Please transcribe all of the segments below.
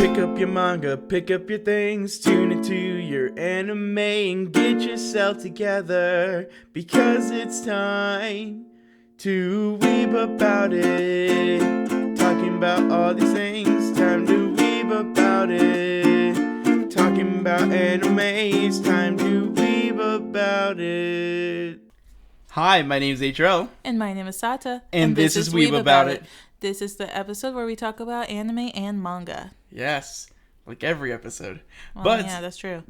Pick up your manga, pick up your things, tune into your anime and get yourself together, because it's time to weeb about it. Talking about all these things, time to weeb about it. Talking about anime, it's time to weeb about it. Hi, my name is HRL. And my name is Sata. And this is Weeb About It. This is the episode where we talk about anime and manga. Yes, like every episode. Well, but yeah, that's true.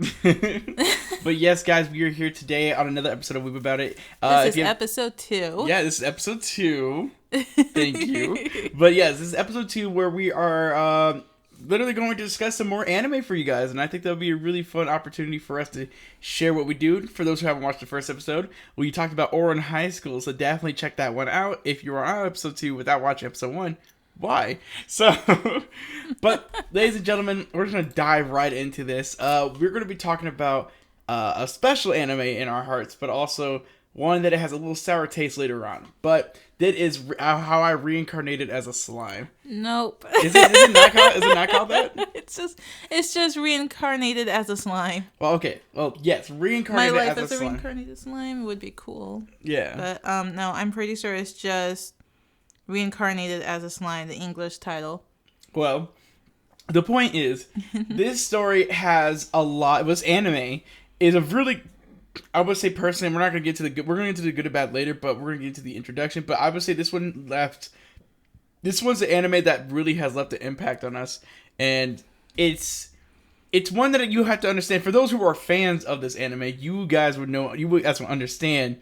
But yes, guys, we are here today on another episode of Weeb About It. This is episode 2. Yeah, this is episode 2. Thank you. But yes, this is episode 2 where we are literally going to discuss some more anime for you guys. And I think that'll be a really fun opportunity for us to share what we do. For those who haven't watched the first episode, we talked about Ouran High School. So definitely check that one out. If you are on episode 2 without watching episode 1, why? So, but ladies and gentlemen, we're just going to dive right into this. We're going to be talking about a special anime in our hearts, but also one that has a little sour taste later on. But that is how I reincarnated as a slime. Nope. Is it not called that? It's just reincarnated as a slime. Well, okay. Well, yes, reincarnated My life as a slime. reincarnated slime would be cool. Yeah. But no, I'm pretty sure it's just reincarnated as a slime, the English title. Well, the point is, this story has a lot. This anime is a really, I would say personally, we're not going to get to the good. We're going to get to the good and bad later, but we're going to get to the introduction. But I would say this one's the anime that really has left an impact on us, and it's one that you have to understand. For those who are fans of this anime, you guys would know. You guys will understand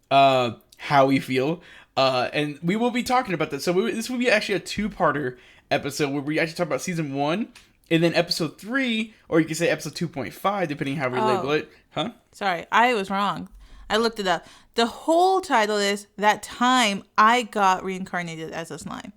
how we feel. And we will be talking about this. So this will be actually a 2-parter episode where we actually talk about season 1 and then episode 3, or you can say episode 2.5, depending how we label it. Huh? Sorry, I was wrong. I looked it up. The whole title is That Time I Got Reincarnated as a Slime.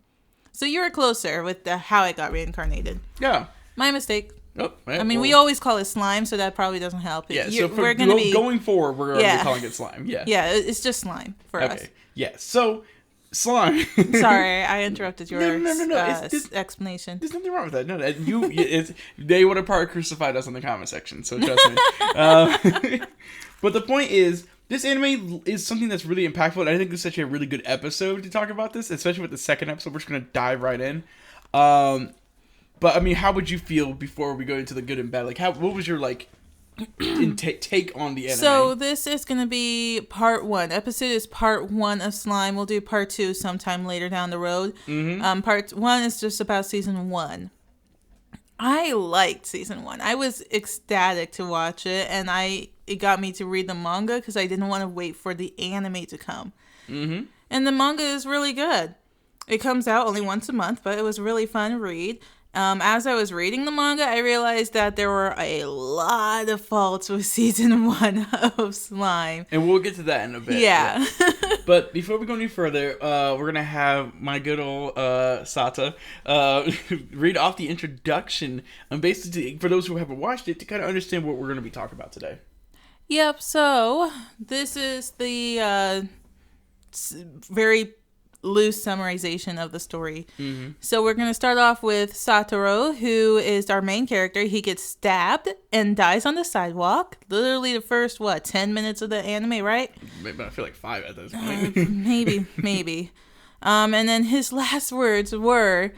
So you were closer with the how I got reincarnated. Yeah. My mistake. Oh, right, we always call it slime, so that probably doesn't help. Yeah, so going forward, we're going to be calling it slime. Yeah. Yeah, it's just slime for us. Okay. Yeah, so slime. Sorry, I interrupted your no. Explanation. There's nothing wrong with that. No, they would have probably crucified us in the comment section, so trust me. But the point is, this anime is something that's really impactful, and I think this is such a really good episode to talk about this, especially with the second episode. We're just going to dive right in. But, I mean, how would you feel before we go into the good and bad? Like, what was your, take on the anime? So, this is going to be part 1. Episode is part 1 of Slime. We'll do part 2 sometime later down the road. Mm-hmm. Part 1 is just about season 1. I liked season 1. I was ecstatic to watch it, and it got me to read the manga because I didn't want to wait for the anime to come. Mm-hmm. And the manga is really good. It comes out only once a month, but it was really fun to read. As I was reading the manga, I realized that there were a lot of faults with season 1 of Slime. And we'll get to that in a bit. Yeah. But before we go any further, we're going to have my good old Sata read off the introduction. And basically, for those who haven't watched it, to kind of understand what we're going to be talking about today. Yep, so this is the very loose summarization of the story. Mm-hmm. So we're going to start off with Satoru, who is our main character. He gets stabbed and dies on the sidewalk. Literally the first, 10 minutes of the anime, right? Maybe, I feel like 5 at this point. Maybe. And then his last words were,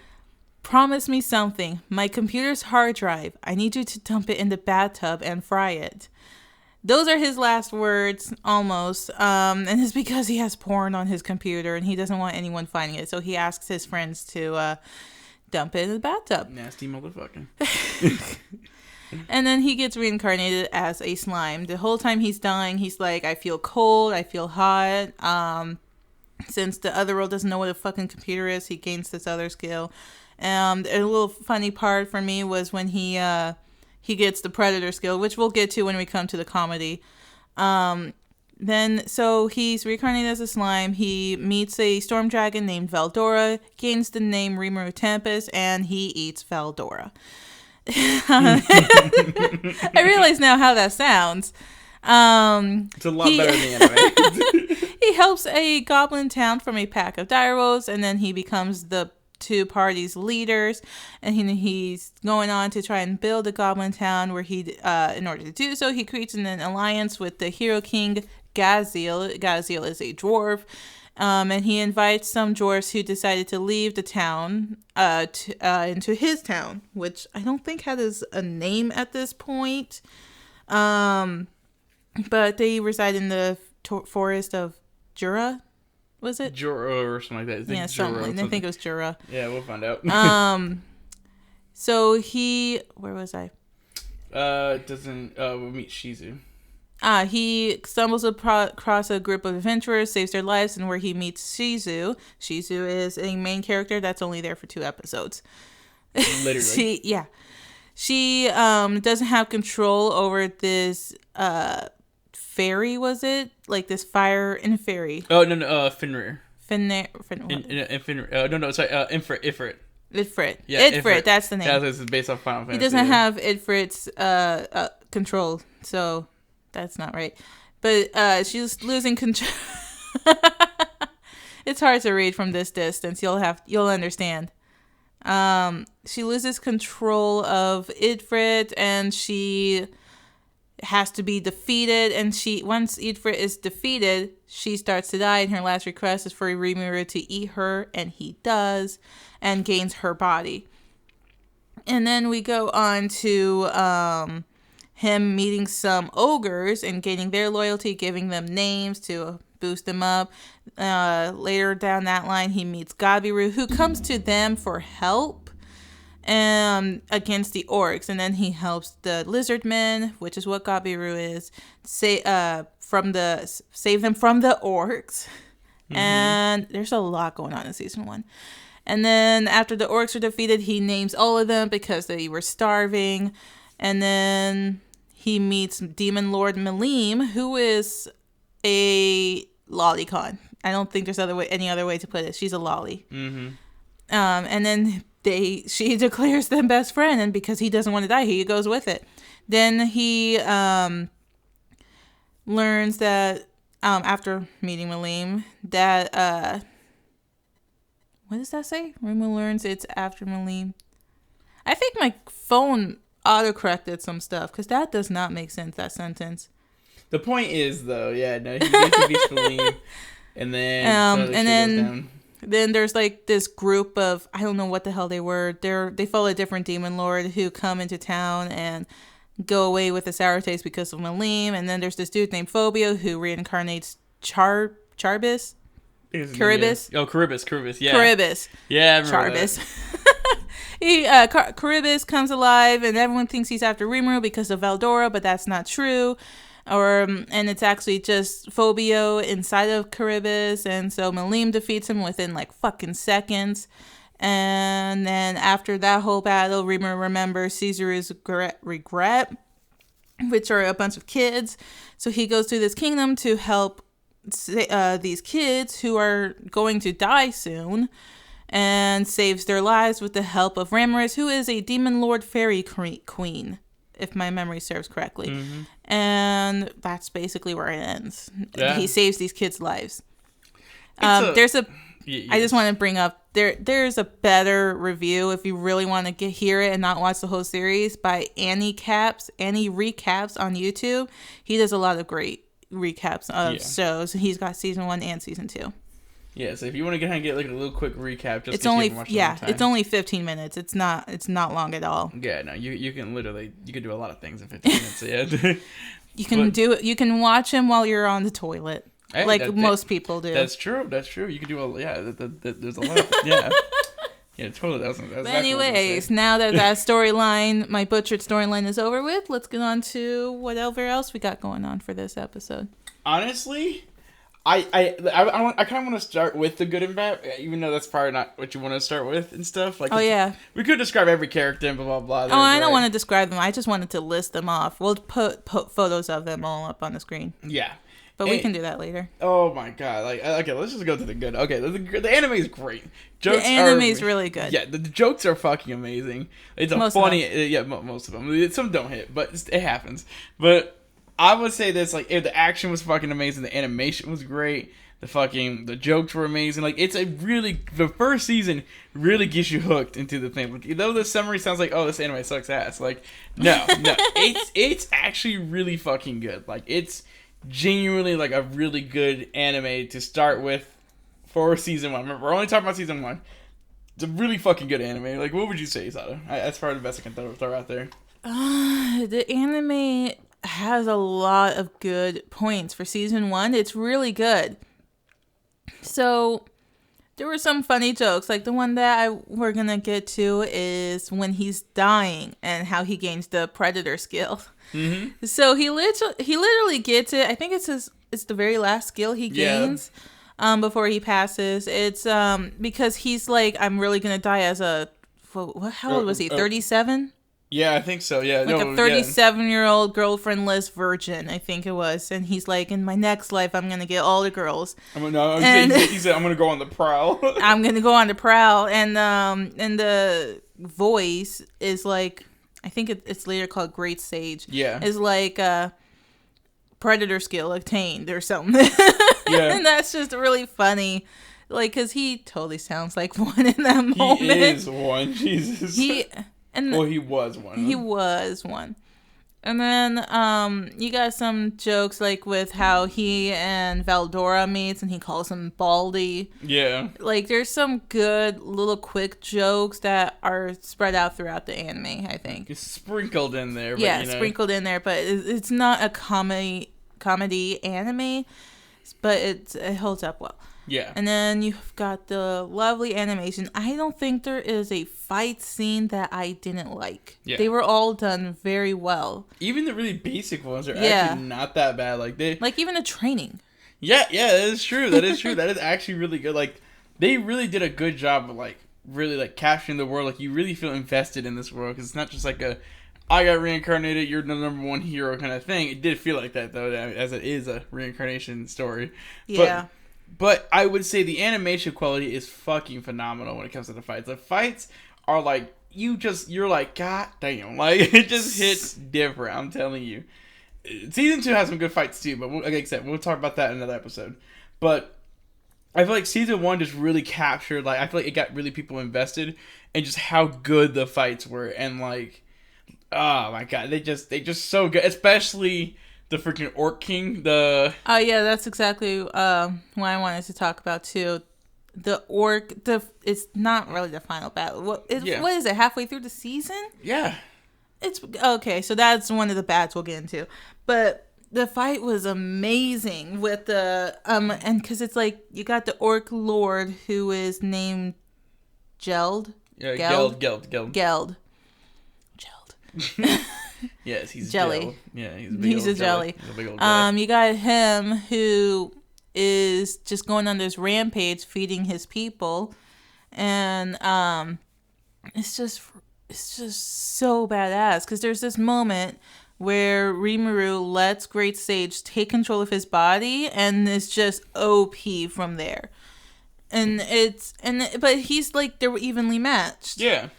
"Promise me something. My computer's hard drive. I need you to dump it in the bathtub and fry it." Those are his last words, almost, and it's because he has porn on his computer and he doesn't want anyone finding it, so he asks his friends to dump it in the bathtub. Nasty motherfucker. And then he gets reincarnated as a slime. The whole time he's dying, he's like, I feel cold, I feel hot. Since the other world doesn't know what a fucking computer is, he gains this other skill. A little funny part for me was when he gets the predator skill, which we'll get to when we come to the comedy. So he's reincarnated as a slime. He meets a storm dragon named Veldora, gains the name Rimuru Tempest, and he eats Veldora. I realize now how that sounds. It's a lot better than the anime. He helps a goblin town from a pack of direwolves, and then he becomes the two parties' leaders, and he's going on to try and build a goblin town where in order to do so, he creates an alliance with the hero king Gaziel. Gaziel is a dwarf, and he invites some dwarves who decided to leave the town into his town, which I don't think has a name at this point. But they reside in the forest of Jura. Was it Jura or something like that? Yeah, something. I think it was Jura. Yeah, we'll find out. So where was I? We'll meet Shizu. He stumbles across a group of adventurers, saves their lives, and where he meets Shizu. Shizu is a main character that's only there for 2 episodes. Literally. She doesn't have control over this fairy, was it? Like this fire and fairy. Oh, no, Fenrir. Fenrir. No, sorry, Ifrit. Ifrit. Yeah, Ifrit, that's the name. Yeah, this is based off Final Fantasy. He doesn't have Ifrit's control, so that's not right. But she's losing control. It's hard to read from this distance. You'll understand. She loses control of Ifrit, and she has to be defeated. And once Ifrit is defeated, she starts to die, and her last request is for Rimuru to eat her, and he does, and gains her body. And then we go on to him meeting some ogres and gaining their loyalty, giving them names to boost them up. Later down that line, he meets Gabiru, who comes to them for help against the orcs, and then he helps the lizard men, which is what Gabiru is, save them from the orcs. Mm-hmm. And there's a lot going on in season 1. And then after the orcs are defeated, he names all of them because they were starving. And then he meets Demon Lord Malim, who is a lolicon. I don't think there's any other way to put it. She's a lolly. Mm-hmm. And then she declares them best friend, and because he doesn't want to die, he goes with it. Then he learns that after meeting Malim that what does that say? Rimu learns it's after Malim. I think my phone autocorrected some stuff because that does not make sense, that sentence. The point is, though, he gets to beat Malim, and then then there's like this group of, I don't know what the hell they were. They follow a different demon lord who come into town and go away with a sour taste because of Malim. And then there's this dude named Phobia who reincarnates Charbis. Charybdis. Oh, Charybdis, yeah. Charybdis. Yeah, I remember that. Charybdis comes alive, and everyone thinks he's after Rimuru because of Veldora, but that's not true. And it's actually just Phobia inside of Charybdis, and so Malim defeats him within like fucking seconds. And then after that whole battle, Rimuru remembers Caesaru's regret, which are a bunch of kids. So he goes to this kingdom to help these kids who are going to die soon, and saves their lives with the help of Ramiris, who is a demon lord fairy queen, if my memory serves correctly. Mm-hmm. And that's basically where it ends. Yeah. He saves these kids' lives. I just want to bring up there's a better review if you really want to hear it and not watch the whole series by Annie Recaps on YouTube. He does a lot of great recaps of shows. He's got season 1 and season 2. Yeah, so if you want to get like a little quick recap, it's only it's only 15 minutes. It's not long at all. Yeah, no, you can do a lot of things in 15 minutes. Yeah, you can watch him while you're on the toilet, most people do. That's true. You can do there's a lot. Yeah, totally. That's but anyways, now that storyline, my butchered storyline is over with, let's get on to whatever else we got going on for this episode. Honestly, I kind of want to start with the good and bad, even though that's probably not what you want to start with and stuff. Like, we could describe every character and blah blah blah. I don't want to describe them. I just wanted to list them off. We'll put photos of them all up on the screen. Yeah. But we can do that later. Oh my god! Okay, let's just go to the good. Okay, the anime is great. The anime is really good. Yeah, the jokes are fucking amazing. It's funny. Most of them. Some don't hit, but it happens. But I would say this: the action was fucking amazing. The animation was great. The jokes were amazing. Like, the first season really gets you hooked into the thing. Like, though the summary sounds like, oh, this anime sucks ass. Like, no, it's actually really fucking good. Like, it's genuinely like a really good anime to start with for season 1. Remember, we're only talking about season 1. It's a really fucking good anime. Like, what would you say, Sada? That's probably the best I can throw out there. The anime has a lot of good points for season 1. It's really good. So, there were some funny jokes. Like, the one that we're gonna get to is when he's dying and how he gains the predator skill. Mm-hmm. So, he literally gets it. I think it's the very last skill he gains. Yeah. Before he passes. It's because he's like, I'm really gonna die as how old was he? 37? Yeah, I think so. Yeah, like a 37-year-old girlfriendless virgin, I think it was. And he's like, in my next life, I'm gonna get all the girls. He said, I'm gonna go on the prowl. I'm gonna go on the prowl, and the voice is like, I think it's later called Great Sage. Yeah, is like predator skill attained or something. Yeah. And that's just really funny. Like, because he totally sounds like one in that moment. He is one. Jesus. He was one. He was one. And then you got some jokes, like, with how he and Valdora meets and he calls him Baldy. Yeah. Like, there's some good little quick jokes that are spread out throughout the anime, I think. It's sprinkled in there. But, yeah, sprinkled in there. But it's not a comedy anime. But it holds up well. Yeah. And then you've got the lovely animation. I don't think there is a fight scene that I didn't like. Yeah. They were all done very well. Even the really basic ones are actually not that bad. Like even the training. Yeah, that is true. That is actually really good. Like, they really did a good job of, like, really, like, capturing the world. Like, you really feel invested in this world. Because it's not just like I got reincarnated, you're the number one hero kind of thing. It did feel like that, though, as it is a reincarnation story. Yeah. But I would say the animation quality is fucking phenomenal when it comes to the fights. The fights are like, you're like, God damn. Like, it just hits different, I'm telling you. Season 2 has some good fights, too, but like I said, we'll talk about that in another episode. But I feel like season 1 just really captured, like, I feel like it got really people invested in just how good the fights were. And, like, oh my God, they just so good, especially the freaking Orc King. Oh yeah, that's exactly what I wanted to talk about too. The Orc, it's not really the final battle. What is it? Halfway through the season? Yeah, it's okay. So that's one of the battles we'll get into, but the fight was amazing with the and because it's like you got the Orc Lord who is named Geld. Yeah, Geld. Yes, he's jelly. Gel. Yeah, he's a jelly. He's a big old jelly. You got him who is just going on this rampage, feeding his people, and it's just so badass because there's this moment where Rimuru lets Great Sage take control of his body, and it's just OP from there. But he's like, they were evenly matched. Yeah.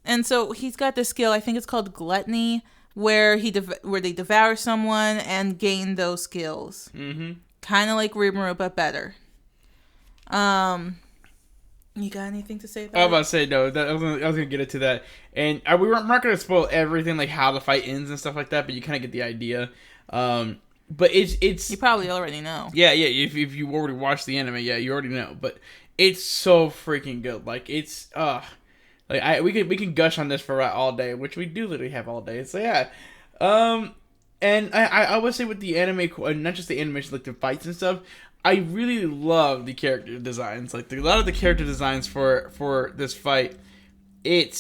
And so he's got this skill, I think it's called Gluttony, where they devour someone and gain those skills. Mm-hmm. Kind of like Rimuru, but better. You got anything to say about it? I was about to say, no, I was going to get into that. And we're not going to spoil everything, like how the fight ends and stuff like that, but you kind of get the idea. But it's... You probably already know. Yeah, if you already watched the anime, yeah, you already know. But it's so freaking good. Like, it's... we can gush on this for all day, which we do literally have all day. So yeah, and I would say with the anime, not just the animation, like the fights and stuff, I really love the character designs. Like a lot of the character designs for this fight, I'm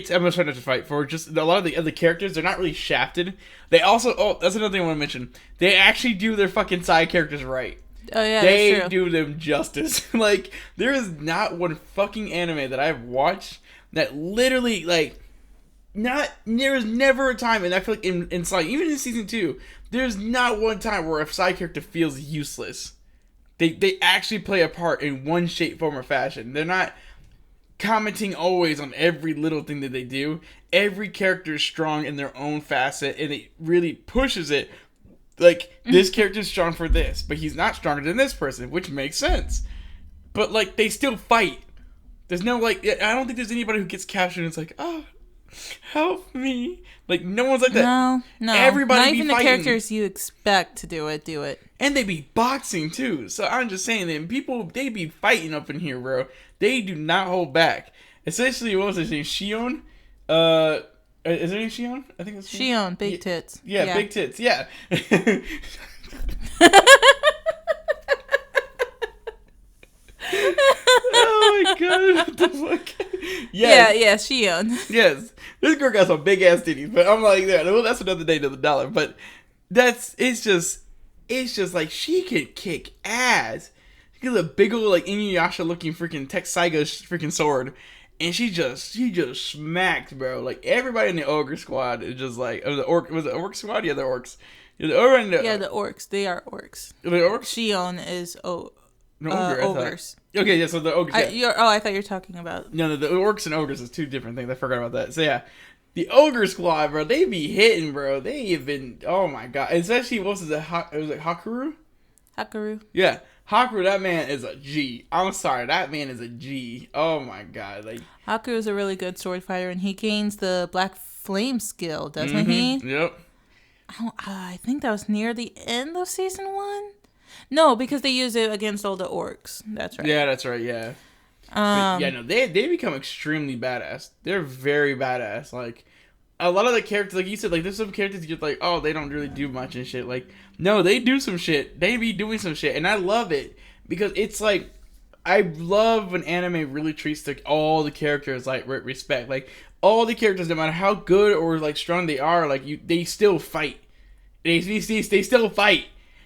gonna try not to fight for just a lot of the other characters. They're not really shafted. They also that's another thing I want to mention. They actually do their fucking side characters right. Oh yeah, they that's do true. them justice. Like there is not one fucking anime that I've watched that literally, like, there is never a time, and I feel like in Slime, even in season 2, there's not one time where a side character feels useless. They actually play a part in one shape, form, or fashion. They're not commenting always on every little thing that they do. Every character is strong in their own facet, and it really pushes it Like, this character's strong for this, but he's not stronger than this person, which makes sense. But, like, they still fight. There's no, like, I don't think there's anybody who gets captured and it's like, oh, help me. Like, no one's like that. No. Everybody not be even fighting. The characters you expect to do it. And they be boxing, too. So I'm just saying that people, they be fighting up in here, bro. They do not hold back. Essentially, what was his name? Shion? Is her name Shion? I think it's Shion, big tits. Yeah, big tits, yeah. Oh my god, what the fuck? Yes. Yeah, Shion. Yes. This girl got some big ass titties, but I'm like, yeah, well, that's another day to the dollar. But it's just like, she could kick ass. She has a big old, like, Inuyasha looking freaking Texaiga freaking sword. And she just smacked, bro. Like, everybody in the ogre squad is just like, was it orc squad? Yeah, the orcs. The orcs. They are orcs. The orcs? Shion is ogres. Okay, yeah, so the ogres. Yeah. I thought you were talking about. No, the orcs and ogres is two different things. I forgot about that. So yeah, the ogre squad, bro, they be hitting, bro. They have been, oh my god. Especially, what was it? It was like Hakuryu? Hakuryu. Yeah. Hakuryu, that man is a G. I'm sorry, that man is a G. Oh my god, like Hakuryu is a really good sword fighter, and he gains the Black Flame skill, doesn't he? Yep. I think that was near the end of season 1. No, because they use it against all the orcs. That's right. Yeah, that's right. Yeah. But yeah, no, they become extremely badass. They're very badass. Like, a lot of the characters, like you said, like, there's some characters you get like, oh, they don't really do much and shit. Like, no, they do some shit. They be doing some shit, and I love it because it's like, I love when anime really treats all the characters like with respect. Like, all the characters, no matter how good or like strong they are, like they still fight. They still fight.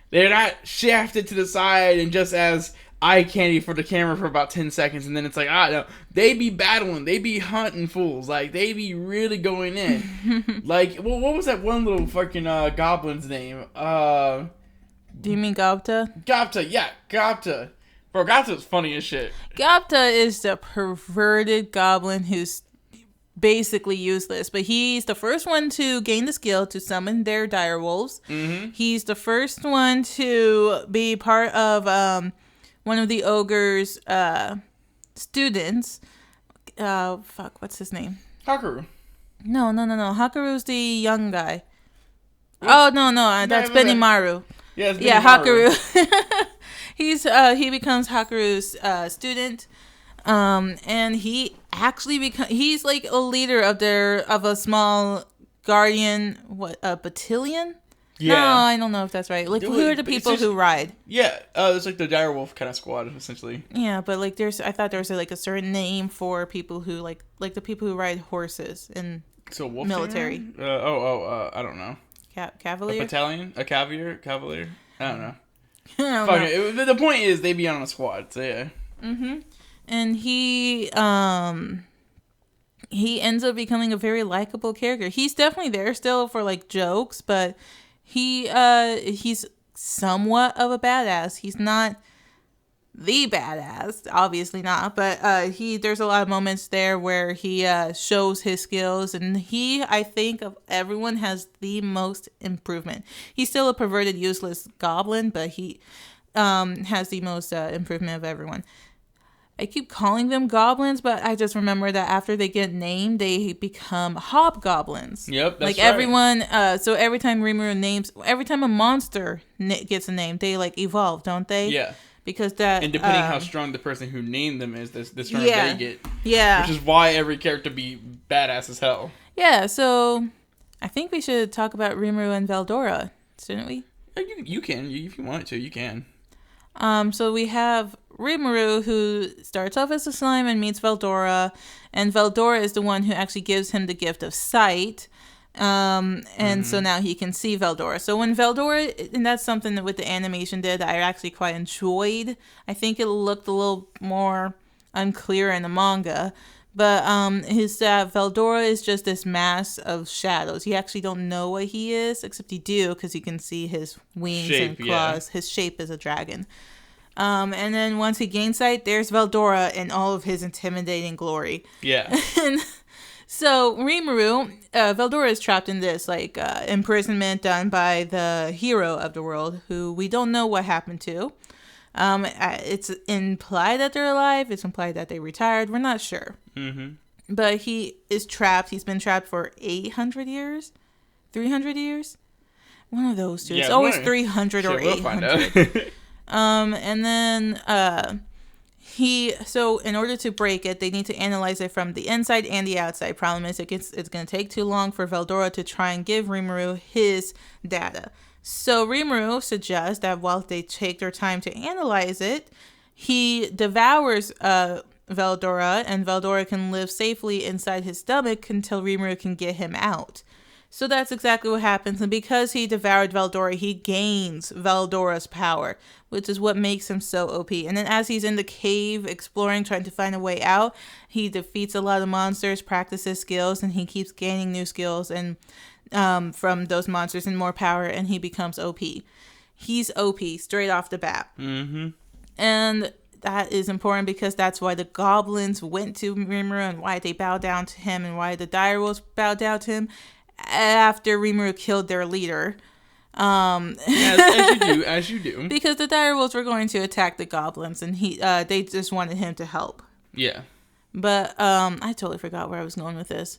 They're not shafted to the side and just as eye candy for the camera for about 10 seconds, and then it's like, no. They be battling. They be hunting fools. Like, they be really going in. Like, well, what was that one little fucking goblin's name? Do you mean Gapta? Gapta, yeah. Gapta. Bro, Gapta's funny as shit. Gapta is the perverted goblin who's basically useless, but he's the first one to gain the skill to summon their direwolves. Mm-hmm. He's the first one to be part of one of the ogre's students. What's his name? Hakuryu. No. Hakuru's the young guy. Oh, no, that's Benimaru. Yeah, Hakuryu. He becomes Hakuru's student. And he actually he's like a leader of a small guardian, battalion? Yeah. No, I don't know if that's right. Like, who are the people who ride? Yeah, it's like the direwolf kind of squad, essentially. Yeah, but like I thought there was like a certain name for people who like the people who ride horses in military. I don't know. Cavalier? A battalion? A cavalier? I don't know. The point is they be on a squad, so yeah. Mm-hmm. And he ends up becoming a very likable character. He's definitely there still for like jokes, but he's somewhat of a badass. He's not the badass, obviously not, but there's a lot of moments there where he shows his skills, and I think of everyone has the most improvement. He's still a perverted, useless goblin, but he has the most improvement of everyone. I keep calling them goblins, but I just remember that after they get named, they become hobgoblins. Yep, that's like right. Everyone. So every time every time a monster gets a name, they like evolve, don't they? Yeah. Because that. And depending how strong the person who named them is, the stronger they get. Yeah. Which is why every character be badass as hell. Yeah. So I think we should talk about Rimuru and Veldora, shouldn't we? You can. If you want to, you can. So we have Rimuru, who starts off as a slime and meets Veldora, and Veldora is the one who actually gives him the gift of sight, and so now he can see Veldora. So when Veldora, and that's something that with the animation did that I actually quite enjoyed. I think it looked a little more unclear in the manga, but Veldora is just this mass of shadows. You actually don't know what he is, except you do because you can see his wings and claws. Yeah. His shape is a dragon. And then once he gains sight, there's Veldora in all of his intimidating glory. Yeah. And So Rimuru, Veldora is trapped in this imprisonment done by the hero of the world, who we don't know what happened to. It's implied that they're alive. It's implied that they retired. We're not sure. Mm-hmm. But he is trapped. He's been trapped for 800 years, 300 years. One of those two. It's always 300 or 800. We'll find out. And then so in order to break it, they need to analyze it from the inside and the outside. Problem is, it's going to take too long for Veldora to try and give Rimuru his data. So Rimuru suggests that while they take their time to analyze it, he devours Veldora, and Veldora can live safely inside his stomach until Rimuru can get him out. So that's exactly what happens. And because he devoured Veldora, he gains Veldora's power, which is what makes him so OP. And then as he's in the cave exploring, trying to find a way out, he defeats a lot of monsters, practices skills, and he keeps gaining new skills and from those monsters and more power, and he becomes OP. He's OP straight off the bat. Mm-hmm. And that is important because that's why the goblins went to Rimuru and why they bowed down to him and why the direwolves bowed down to him after Rimuru killed their leader. As you do. Because the direwolves were going to attack the goblins, and they just wanted him to help. Yeah. But I totally forgot where I was going with this.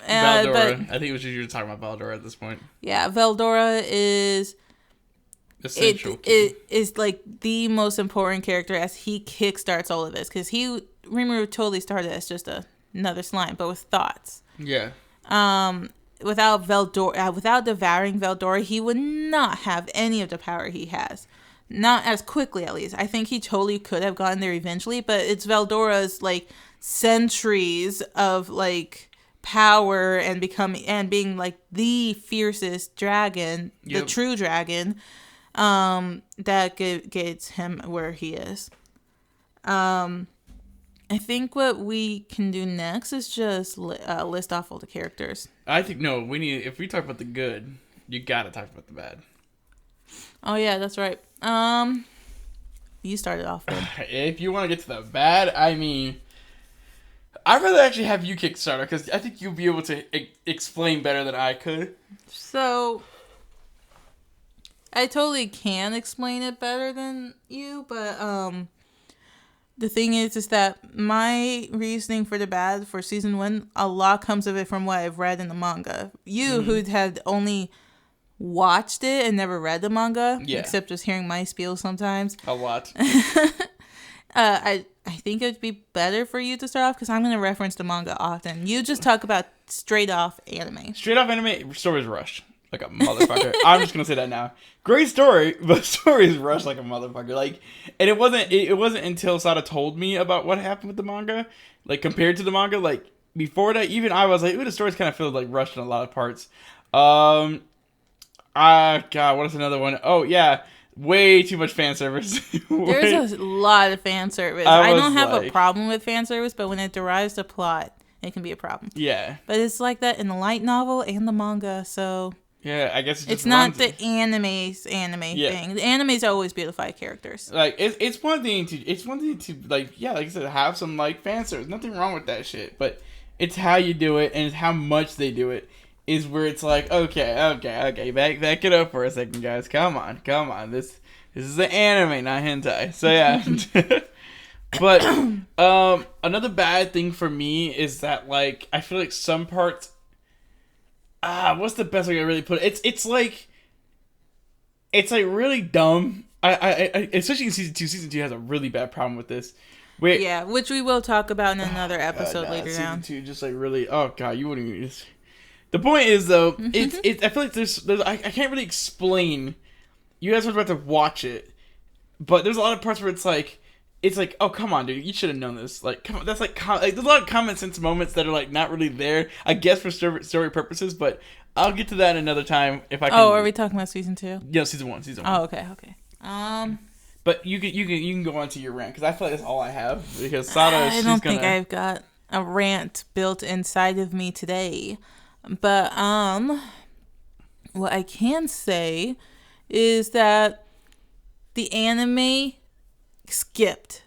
Veldora. I think it was just you were talking about Veldora at this point. Yeah, Veldora is essential. It is like the most important character as he kickstarts all of this, because Rimuru totally started as just another slime, but with thoughts. Yeah. Without Veldora, without devouring Veldora, he would not have any of the power he has. Not as quickly, at least. I think he totally could have gotten there eventually, but it's Veldora's centuries of power and being the fiercest dragon, the true dragon, that gets him where he is. I think what we can do next is just list off all the characters. I think if we talk about the good, you gotta talk about the bad. Oh yeah, that's right. You started off then. If you want to get to the bad, I mean, I'd rather actually have you kickstart because I think you'll be able to explain better than I could. So, I totally can explain it better than you, but the thing is that my reasoning for the bad for season 1, a lot comes of it from what I've read in the manga. You, who had only watched it and never read the manga, except just hearing my spiel sometimes. A lot. I think it would be better for you to start off because I'm going to reference the manga often. You just talk about straight off anime. Straight off anime, story's rushed like a motherfucker. I'm just gonna say that now. Great story, but story's rushed like a motherfucker. And it wasn't until Sada told me about what happened with the manga, compared to the manga. Before that, even I was like, ooh, the story's kind of feels rushed in a lot of parts. God, what is another one? Oh yeah. Way too much fan service. There's a lot of fan service. I don't have a problem with fan service, but when it derives the plot, it can be a problem. Yeah. But it's like that in the light novel and the manga, so... Yeah, I guess it's not the anime thing. The animes always beautify characters. It's one thing to like I said, have some fan service. Nothing wrong with that shit. But it's how you do it and it's how much they do it is where it's okay. Back it up for a second, guys. Come on. This is an anime, not hentai. So yeah. But another bad thing for me is that I feel like some parts. What's the best way to really put it? It's really dumb. I especially in season 2. Season 2 has a really bad problem with this. Which we will talk about in another episode later down. Season 2 just really. Oh god, you wouldn't even. The point is though, it's. I feel like there's I can't really explain. You guys are about to watch it, but there's a lot of parts where it's oh come on, dude, you should have known this. Come on, that's there's a lot of common sense moments that are not really there. I guess for story purposes, but I'll get to that another time if I can. Oh, are we talking about season 2? Yeah, season 1. Oh, okay. But you can go on to your rant because I feel like that's all I have because Sada. I don't think I've got a rant built inside of me today, but what I can say is that the anime skipped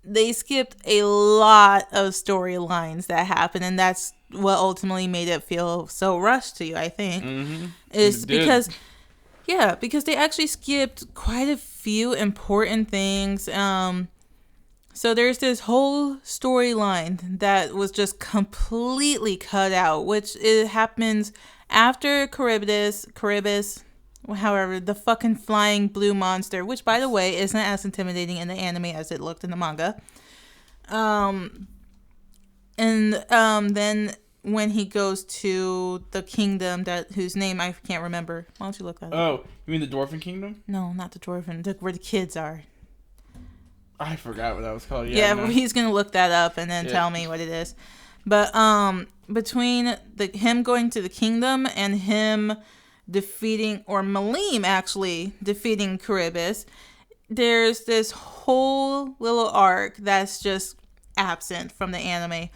they skipped a lot of storylines that happened, and that's what ultimately made it feel so rushed to you, I think. Is because they actually skipped quite a few important things. So there's this whole storyline that was just completely cut out, which it happens after Charybdis, however, the fucking flying blue monster, which by the way isn't as intimidating in the anime as it looked in the manga. Then when he goes to the kingdom whose name I can't remember. Why don't you look that up? Oh, you mean the Dwarven Kingdom? No, not the Dwarven. Where the kids are. I forgot what that was called. Yeah, no. He's gonna look that up and then tell me what it is. But between him going to the kingdom and him defeating, or Malim actually defeating Charybdis, there's this whole little arc that's just absent from the anime.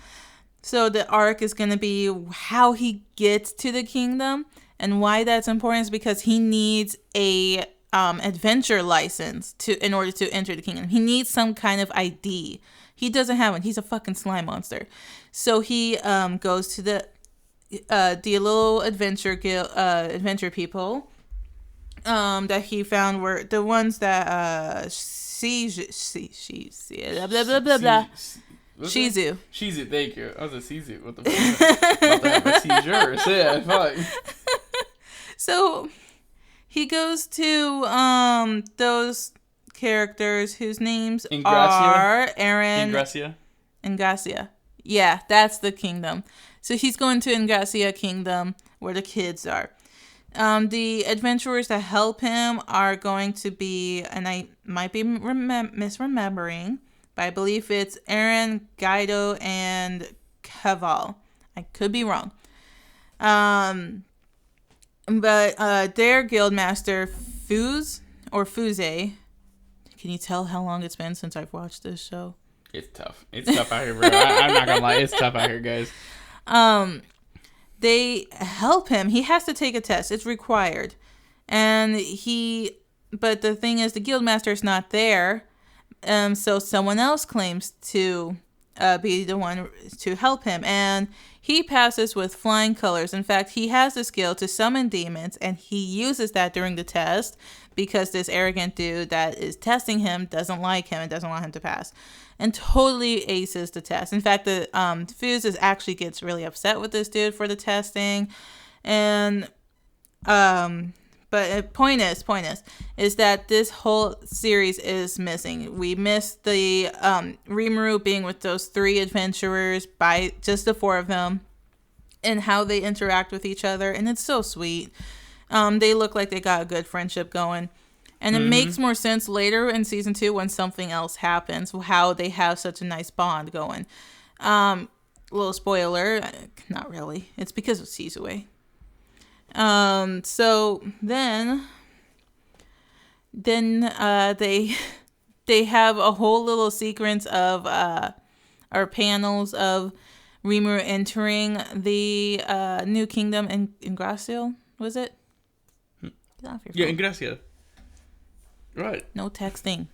So the arc is going to be how he gets to the kingdom, and why that's important is because he needs a adventure license in order to enter the kingdom. He needs some kind of ID. He doesn't have one. He's a fucking slime monster. So he goes to the little adventure people that he found were the ones that Shizu, thank you. I was a Shizu. What the fuck? About to have a seizure. Yeah, fuck. So he goes to those characters whose names are Aaron. Ingracia. Yeah, that's the kingdom. So he's going to Ingracia Kingdom where the kids are. The adventurers that help him are going to be, and I might be misremembering, but I believe it's Aaron, Guido, and Caval. I could be wrong. But their guildmaster, Fuse. Can you tell how long it's been since I've watched this show? It's tough. It's tough out here, bro. I'm not gonna lie. It's tough out here, guys. They help him. He has to take a test. It's required. But the thing is, the guildmaster is not there. So someone else claims to be the one to help him. And he passes with flying colors. In fact, he has the skill to summon demons, and he uses that during the test because this arrogant dude that is testing him doesn't like him and doesn't want him to pass. And totally aces the test. In fact, the Fuse actually gets really upset with this dude for the testing. And but point is that this whole series is missing. We missed the Rimuru being with those 3 adventurers, by just the 4 of them, and how they interact with each other. And it's so sweet. They look like they got a good friendship going. And it makes more sense later in season 2 when something else happens, how they have such a nice bond going. Little spoiler, not really. It's because of Sizue. So then they have a whole little sequence of or panels of Rimuru entering the new kingdom in Ingracia, was it? Yeah, Ingracia. Right. No texting.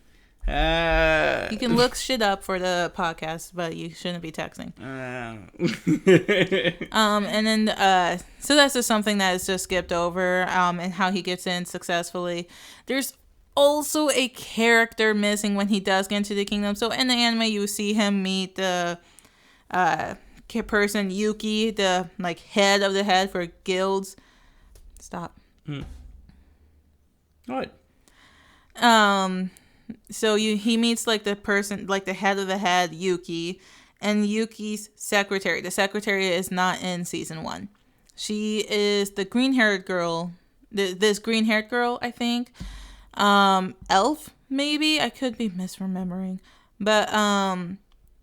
You can look shit up for the podcast, but you shouldn't be texting. And then so that's just something that is just skipped over, and how he gets in successfully. There's also a character missing when he does get into the kingdom. So in the anime, you see him meet the person Yuki, the head of the head for guilds. Stop. What? So he meets the person, the head of the head, Yuki, and Yuki's secretary. The secretary is not in season 1. She is the green-haired girl. This green-haired girl, I think. Elf, maybe? I could be misremembering. But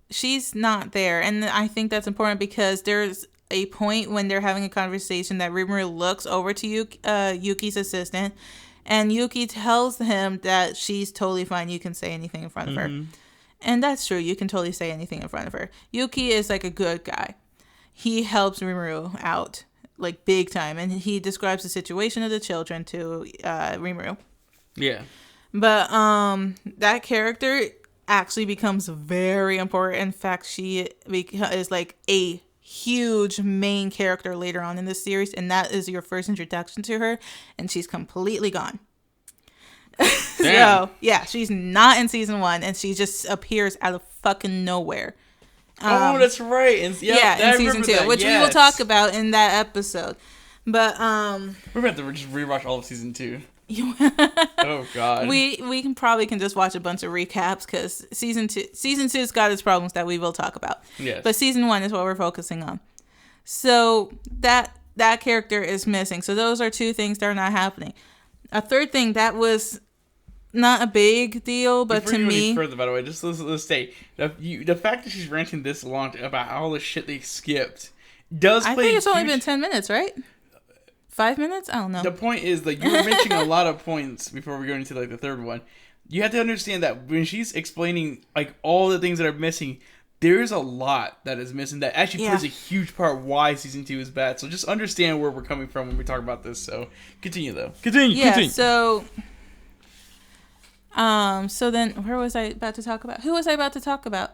she's not there. And I think that's important because there's a point when they're having a conversation that Rimuru looks over to Yuki's assistant. And Yuki tells him that she's totally fine. You can say anything in front of her. And that's true. You can totally say anything in front of her. Yuki is a good guy. He helps Rimuru out big time. And he describes the situation of the children to Rimuru. Yeah. But that character, actually becomes very important. In fact, she is like a huge main character later on in this series, and that is your first introduction to her, and she's completely gone. So yeah, she's not in season 1, and she just appears out of fucking nowhere. That's right. And, in season 2, which we will talk about in that episode. But we're about to just rewatch all of season 2. Oh god. We can just watch a bunch of recaps, because season 2's got its problems that we will talk about. Yes. But season 1 is what we're focusing on. So that character is missing. So those are 2 things that are not happening. A third thing that was not a big deal, but Before to you go me, any further, by the way, just let's say the fact that she's ranting this long about all the shit they skipped does. I think it's only been 10 minutes, right? 5 minutes? I don't know. The point is, like, you were mentioning a lot of points before we go into like the third one. You have to understand that when she's explaining like all the things that are missing, there's a lot that is missing that actually plays a huge part why season 2 is bad. So just understand where we're coming from when we talk about this. So continue though. Continue. So then where was I about to talk about? Who was I about to talk about?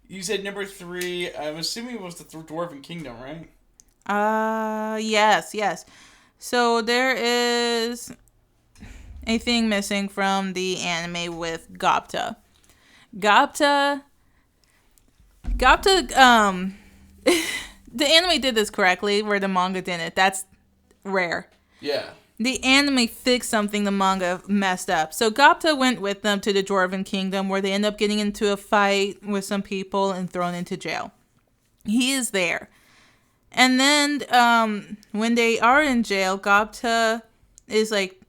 You said number 3. I'm assuming it was the Dwarven Kingdom, right? Yes. So there is a thing missing from the anime with Gopta. Gopta, the anime did this correctly, where the manga didn't. That's rare. Yeah. The anime fixed something the manga messed up. So Gopta went with them to the Dwarven Kingdom, where they end up getting into a fight with some people and thrown into jail. He is there. And then when they are in jail, Gopta is like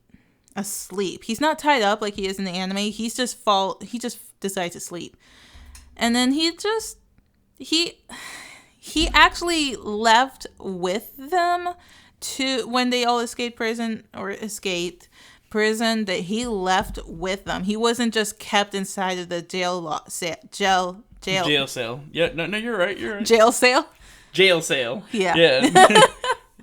asleep. He's not tied up like he is in the anime. He just decides to sleep. And then he actually left with them to when they all escaped prison, that he left with them. He wasn't just kept inside of the jail cell. Yeah, no, you're right. Jail cell? Jail cell. Yeah.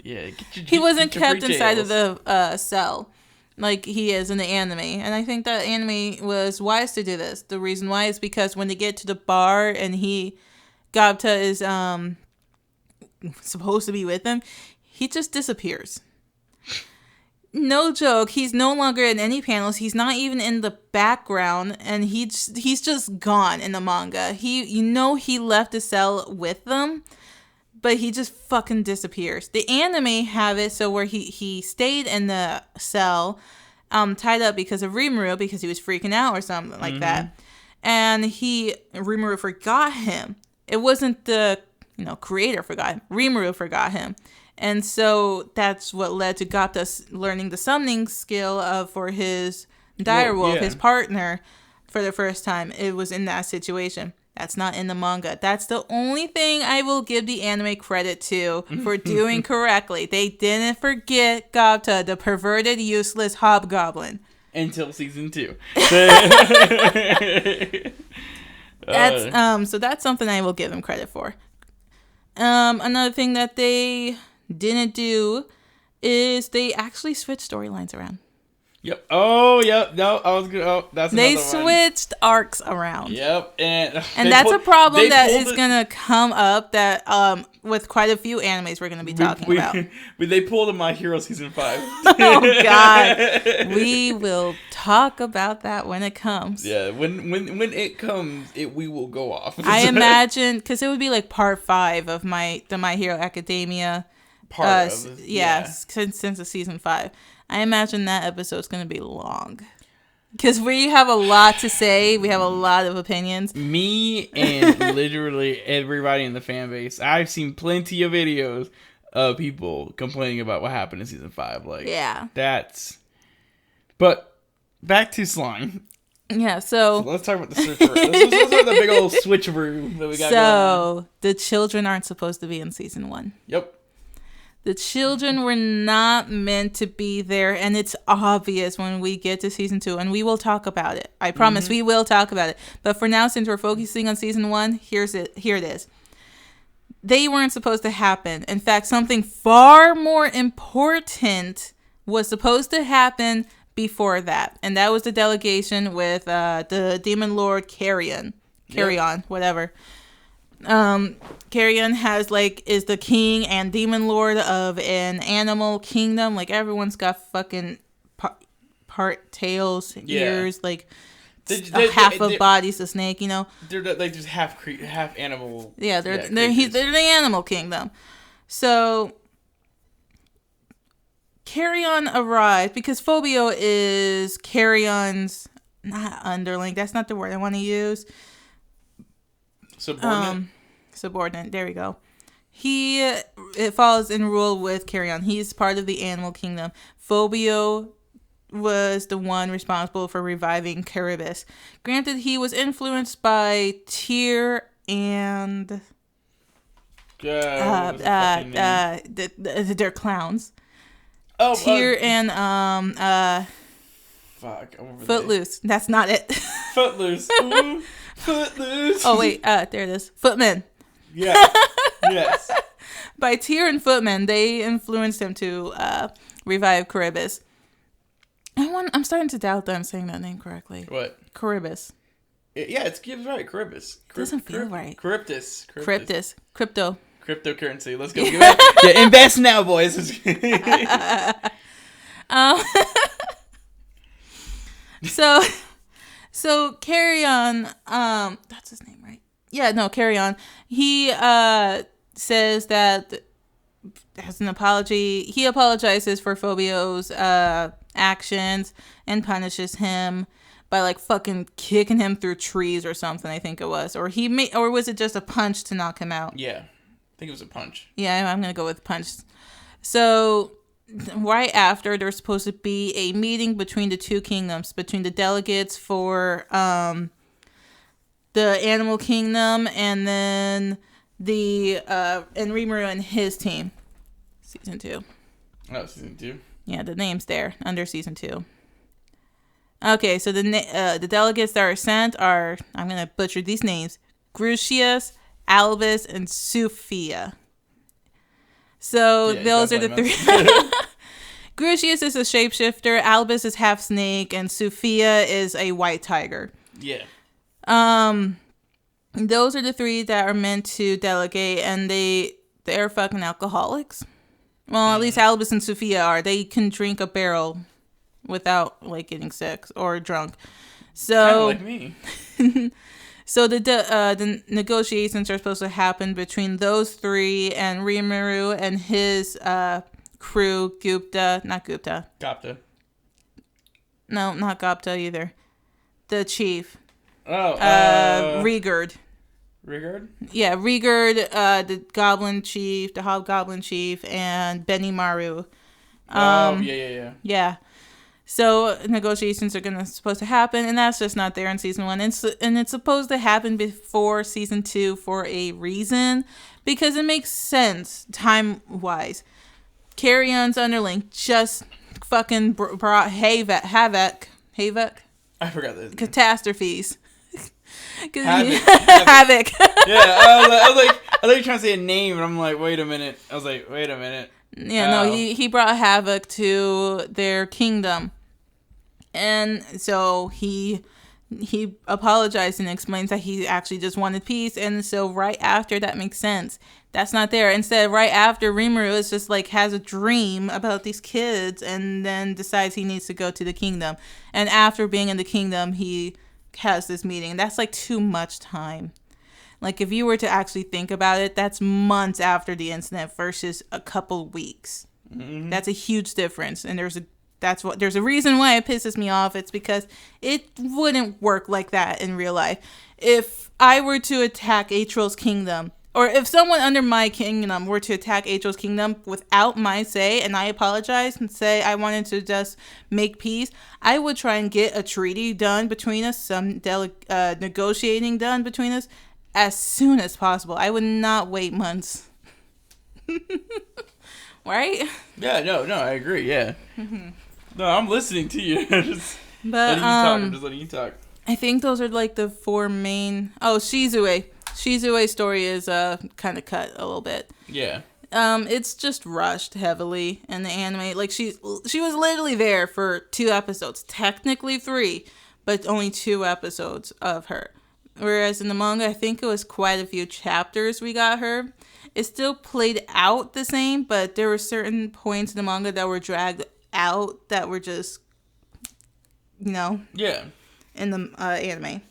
Yeah. He wasn't kept inside of the cell like he is in the anime. And I think that anime was wise to do this. The reason why is because when they get to the bar and Gopta is supposed to be with them, he just disappears. No joke. He's no longer in any panels. He's not even in the background, and he's just gone in the manga. He left the cell with them, but he just fucking disappears. The anime have it so where he stayed in the cell, tied up because of Rimuru, because he was freaking out or something like that. And Rimuru forgot him. It wasn't the creator forgot him. Rimuru forgot him. And so that's what led to Gopta learning the summoning skill for his direwolf, his partner, for the first time. It was in that situation. That's not in the manga. That's the only thing I will give the anime credit to for doing correctly. They didn't forget Gopta, the perverted, useless hobgoblin. Until season 2. So that's something I will give them credit for. Another thing that they didn't do is they actually switched storylines around. Yep. Oh, yep. No, I was good. Oh, that's they another one. switched arcs around. Yep, and that's a problem that is gonna come up that with quite a few animes we're gonna be talking about. They pulled a My Hero season 5. Oh God, we will talk about that when it comes. Yeah, when it comes, we will go off. I imagine because it would be like part 5 of the My Hero Academia. Since the season 5. I imagine that episode's going to be long. Because we have a lot to say. We have a lot of opinions. Me and literally everybody in the fan base. I've seen plenty of videos of people complaining about what happened in season 5. But back to slime. Yeah, so let's talk about the switcheroo. Let's talk about the big old switcheroo that we got going on. The children aren't supposed to be in season 1. Yep. The children were not meant to be there, and it's obvious when we get to season 2, and we will talk about it. I promise we will talk about it. But for now, since we're focusing on season 1, here it is. They weren't supposed to happen. In fact, something far more important was supposed to happen before that, and that was the delegation with the demon lord Carrion, whatever. Carrion is the king and demon lord of an animal kingdom. Like, everyone's got fucking part tails, ears, like half of body's a snake, you know. They're like just half animal. Yeah, they're the animal kingdom. So Carrion arrived because Phobio is Carrion's not underling. That's not the word I want to use. Subordinate. There we go. It falls in rule with Carrion. He's part of the animal kingdom. Phobio was the one responsible for reviving Charybdis. Granted, he was influenced by Tyr and they're clowns. Tyr and Footloose. That's not it. Footloose. Ooh, Footloose. Oh wait, there it is. Footman. Yeah. Yes. By Tyr and Footman, they influenced him to revive Charybdis. I'm starting to doubt that I'm saying that name correctly. What? Charybdis. Yeah, it's right. Charybdis. Doesn't feel right. Cryptis. Crypto. Cryptocurrency. Let's go. Yeah, invest now, boys. So Carrion, that's his name, right? Yeah, no, Carrion. He says that as an apology, he apologizes for Phobio's actions and punishes him by like fucking kicking him through trees or something. I think it was, or was it just a punch to knock him out? Yeah, I think it was a punch. Yeah, I'm gonna go with punch. So right after, there's supposed to be a meeting between the two kingdoms, between the delegates for the animal kingdom and then the Rimuru and his team. Season 2. Oh, season 2. Yeah, the name's there under season 2. Okay, so the delegates that are sent are, I'm gonna butcher these names: Grucius, Albus, and Sophia. So those are the three. Grucius is a shapeshifter, Albus is half snake, and Sophia is a white tiger. Yeah. Those are the three that are meant to delegate, and they're fucking alcoholics. Well, at least Albus and Sophia are. They can drink a barrel without like getting sick or drunk. So kind of like me. So the negotiations are supposed to happen between those three and Rimuru and his crew, Gupta. No, not Gupta either. The chief. Oh. Rigurd. Rigurd? Yeah, Rigurd, the goblin chief, the hobgoblin chief, and Benimaru. Yeah. Yeah. So negotiations are supposed to happen, and that's just not there in season 1. And it's supposed to happen before season 2 for a reason, because it makes sense time-wise. Carrion's underling just fucking brought havoc. I forgot this. Catastrophes. Havoc. Yeah, I was like trying to say a name, and I'm like, wait a minute. Yeah, no, he brought havoc to their kingdom. And so he apologized and explains that he actually just wanted peace. And so right after, that makes sense. That's not there. Instead, right after, Rimuru is just like has a dream about these kids and then decides he needs to go to the kingdom. And after being in the kingdom, he has this meeting. That's like too much time. Like, if you were to actually think about it, that's months after the incident versus a couple weeks. Mm-hmm. That's a huge difference. And there's a reason why it pisses me off. It's because it wouldn't work like that in real life. If I were to attack Atrol's kingdom, or if someone under my kingdom were to attack Atrol's kingdom without my say, and I apologize and say I wanted to just make peace, I would try and get a treaty done between us, some negotiating done between us, as soon as possible. I would not wait months. Right? Yeah, no, I agree, yeah. Mm-hmm. No, I'm listening to you. Just letting you talk. I think those are like the 4 main... Oh, Shizue. Shizue's story is kind of cut a little bit. Yeah. It's just rushed heavily in the anime. Like she was literally there for 2 episodes, technically 3, but only 2 episodes of her. Whereas in the manga, I think it was quite a few chapters we got her. It still played out the same, but there were certain points in the manga that were dragged out that were just, in the anime.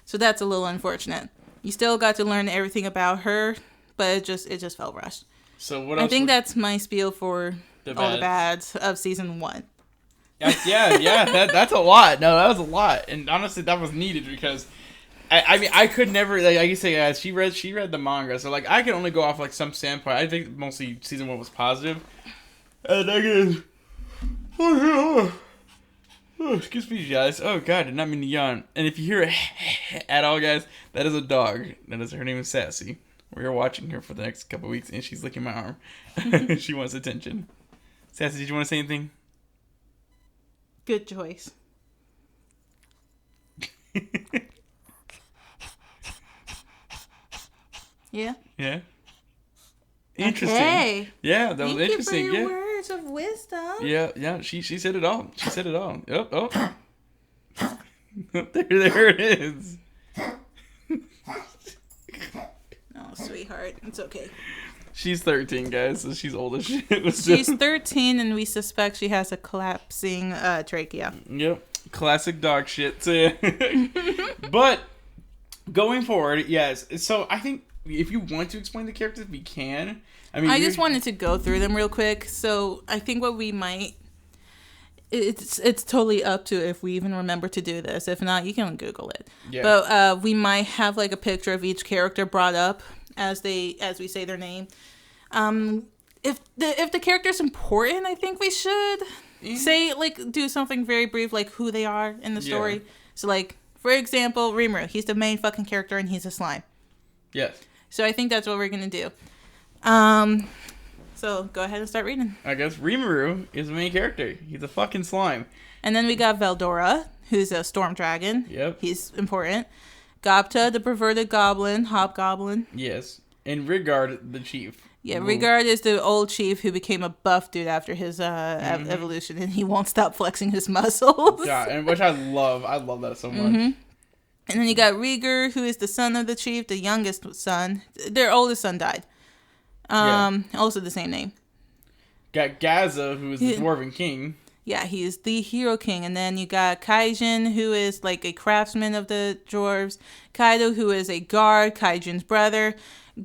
So that's a little unfortunate. You still got to learn everything about her, but it just felt rushed. So what else? I think that's my spiel for all the bads of season 1. Yeah. That's a lot. No, that was a lot, and honestly, that was needed because. I mean, I could never, like you say, guys, she read the manga, so, like, I can only go off, like, some standpoint. I think mostly season 1 was positive. And I guess... Oh, excuse me, guys. Oh, God, did not mean to yawn. And if you hear it at all, guys, that is a dog. Her name is Sassy. We are watching her for the next couple weeks, and she's licking my arm. She wants attention. Sassy, did you want to say anything? Good choice. Yeah. Interesting. Okay. Yeah, that was interesting. Thank you for your words of wisdom. Yeah. She said it all. Oh. there it is. Oh, sweetheart. It's okay. She's 13, guys, so she's old as shit. She's 13, and we suspect she has a collapsing trachea. Yep. Classic dog shit. But going forward, yes. So I think if you want to explain the characters, we can. I just wanted to go through them real quick. So I think what we might... It's totally up to if we even remember to do this. If not, you can Google it. Yeah. But we might have like a picture of each character brought up as we say their name. If the character's important, I think we should say, like, do something very brief, like who they are in the story. Yeah. So, like, for example, Rimuru. He's the main fucking character, and he's a slime. Yes. So I think that's what we're gonna do. So go ahead and start reading. I guess Rimuru is the main character. He's a fucking slime. And then we got Veldora, who's a storm dragon. Yep. He's important. Gobta, the perverted goblin, hobgoblin. Yes. And Rigard, the chief. Yeah, Rigard is the old chief who became a buff dude after his evolution, and he won't stop flexing his muscles. Yeah, and which I love. I love that so much. Mm-hmm. And then you got Rieger, who is the son of the chief, the youngest son. Their oldest son died. Also the same name. Got Gaza, who is the Dwarven king. Yeah, he is the hero king. And then you got Kaijin, who is like a craftsman of the dwarves. Kaido, who is a guard, Kaijin's brother.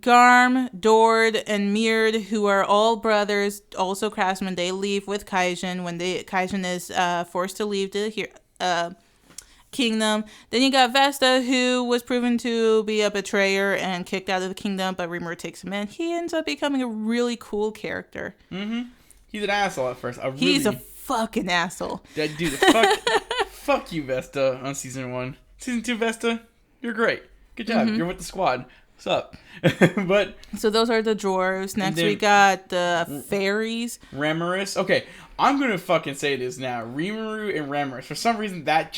Garm, Dord, and Mird, who are all brothers, also craftsmen. They leave with Kaijin when Kaijin is forced to leave the kingdom. Then you got Vesta, who was proven to be a betrayer and kicked out of the kingdom, but Rimuru takes him in. He ends up becoming a really cool character. Mm-hmm. He's an asshole at first. He's a fucking asshole. That dude, fuck you, Vesta, on season 1. Season 2, Vesta, you're great. Good job. You're with the squad. What's up? But so those are the dwarves. Next we got the fairies. Ramorous. Okay, I'm gonna fucking say this now. Rimuru and Ramorous. For some reason, that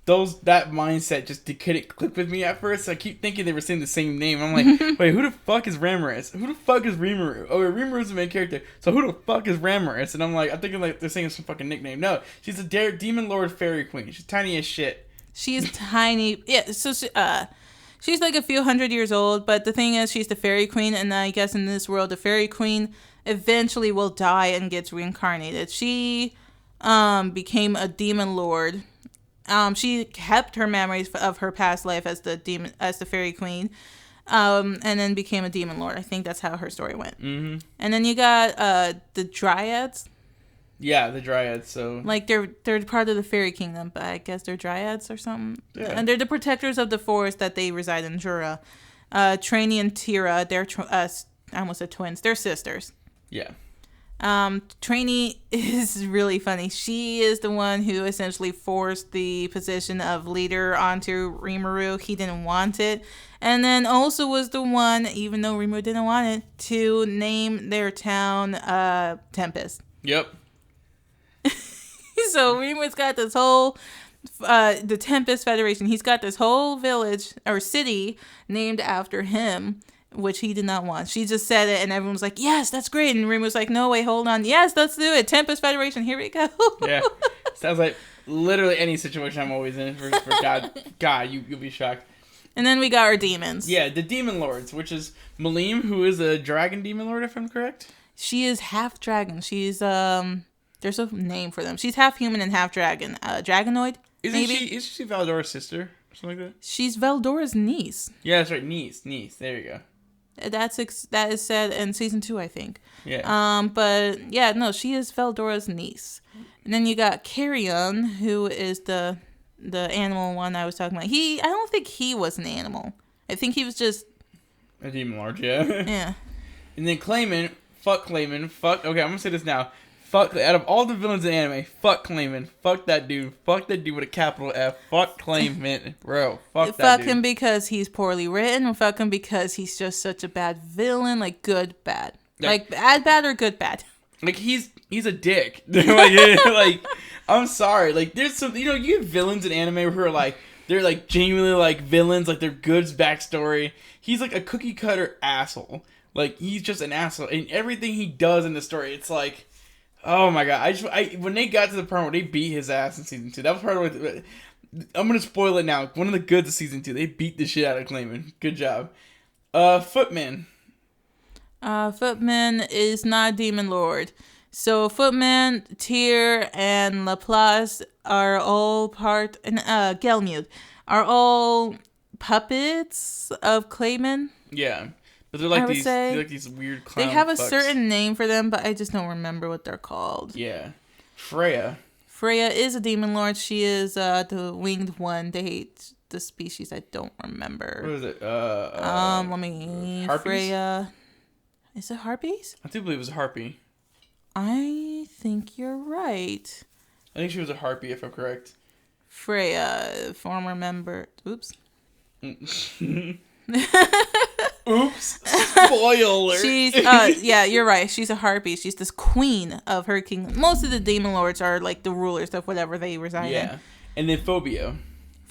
mindset just couldn't click with me at first. I keep thinking they were saying the same name. I'm like, wait, who the fuck is Ramorous? Who the fuck is Rimuru? Oh, Rimuru's the main character. So who the fuck is Ramorous? And I'm thinking like they're saying some fucking nickname. No, she's a demon lord fairy queen. She's tiny as shit. She's tiny. Yeah. So she's like a few hundred years old. But the thing is, she's the fairy queen, and I guess in this world, the fairy queen eventually will die and gets reincarnated. She became a demon lord. She kept her memories of her past life as the fairy queen, and then became a demon lord. I think that's how her story went. Mm-hmm. And then you got the dryads. Yeah, the dryads. So like they're part of the fairy kingdom, but I guess they're dryads or something. Yeah. And they're the protectors of the forest that they reside in Jura. Trainee and Tira, they're I almost said twins. They're sisters. Yeah. Trainee is really funny. She is the one who essentially forced the position of leader onto Rimuru. He didn't want it. And then also was the one, even though Rimuru didn't want it, to name their town Tempest. Yep. So Rimuru's got this whole the Tempest Federation. He's got this whole village or city named after him. which he did not want. She just said it, and everyone was like, yes, that's great. And Rim was like, no, wait, hold on. Yes, let's do it. Tempest Federation, here we go. Yeah. Sounds like literally any situation I'm always in. For God, you'll be shocked. And then we got our demons. Yeah, the Demon Lords, which is Malim, who is a dragon demon lord, if I'm correct. She is half dragon. She's, there's a name for them. She's half human and half dragon. Dragonoid, maybe? Isn't she Valdora's sister? Something like that? She's Valdora's niece. Yeah, that's right. Niece. There you go. That is said in season 2, I think. Yeah. But yeah, no, she is Valdora's niece. And then you got Carrion, who is the animal one I was talking about. I don't think he was an animal. I think he was just a demon lord. Yeah. Yeah. And then Clayman. Fuck Clayman. Fuck. Okay, I'm gonna say this now. Fuck, out of all the villains in anime, fuck Clayman. Fuck that dude. Fuck that dude with a capital F. Fuck Clayman. Bro, fuck that dude. Fuck him because he's poorly written, or fuck him because he's just such a bad villain, like good, bad. Like bad or good, bad. Like, he's a dick. like, I'm sorry. Like, there's some, you have villains in anime who are like, they're like genuinely like villains, like their goods backstory. He's like a cookie cutter asshole. Like, he's just an asshole. And everything he does in the story, it's like, oh my god! When they got to the part where they beat his ass in season 2, that was part of what. I'm gonna spoil it now. One of the goods of season 2, they beat the shit out of Clayman. Good job. Footman. Footman is not a demon lord. So Footman, Tyr, and Laplace are all part, and Gelmud are all puppets of Clayman. Yeah. But they're like these weird clown They have a fucks. certain name for them, but I just don't remember what they're called. Yeah. Freya is a demon lord. She is the winged one. They hate the species. I don't remember. What is it? Let me... Harpies? Freya... Is it harpies? I do believe it was a harpy. I think you're right. I think she was a harpy, if I'm correct. Freya, former member... Oops. Oops. Spoiler. She's yeah, you're right. She's a harpy. She's this queen of her kingdom. Most of the demon lords are like the rulers of whatever they reside in. Yeah. And then Phobio,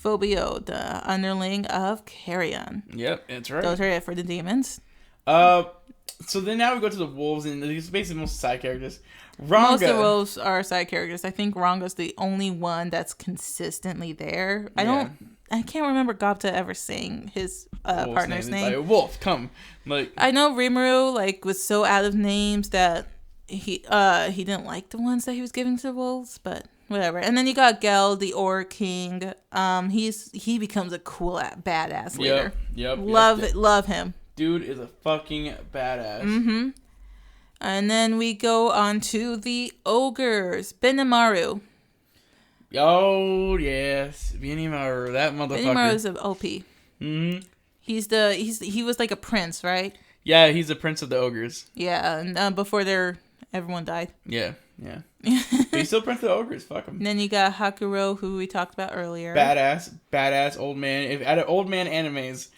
the underling of Carrion. Yep, that's right. Those are it for the demons. So then now we go to the wolves, and these are basically most side characters. Ranga. Most of the wolves are side characters. I think Ranga's the only one that's consistently there. I can't remember Gobta ever saying his partner's name. Like, wolf, come. Like, I know Rimuru was so out of names that he didn't like the ones that he was giving to the wolves, but whatever. And then you got Gel, the Orc King. He becomes a cool badass leader. Yep. Love him. Dude is a fucking badass. Mm-hmm. And then we go on to the ogres, Benimaru. Oh yes, Benimaru, that motherfucker. Benimaru is an OP. Mm-hmm. He was like a prince, right? Yeah, he's the prince of the ogres. Yeah, and before everyone died. Yeah. But he's still prince of the ogres. Fuck him. And then you got Hakuro, who we talked about earlier. Badass old man. If out of old man animes,